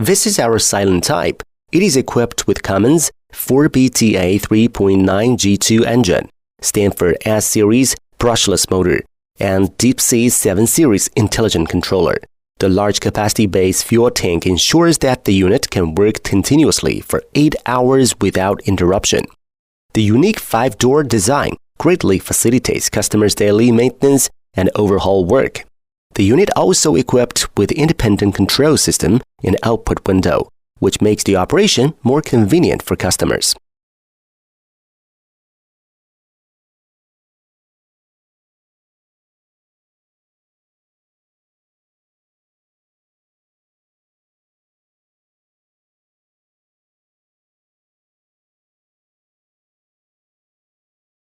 This is our silent type. It is equipped with Cummins 4BTA 3.9 G2 engine, Stanford S-Series brushless motor, and Deep Sea 7 Series intelligent controller. The large capacity base fuel tank ensures that the unit can work continuously for 8 hours without interruption. The unique 5-door design greatly facilitates customers' daily maintenance and overhaul work. The unit also equipped with independent control system and output window, which makes the operation more convenient for customers.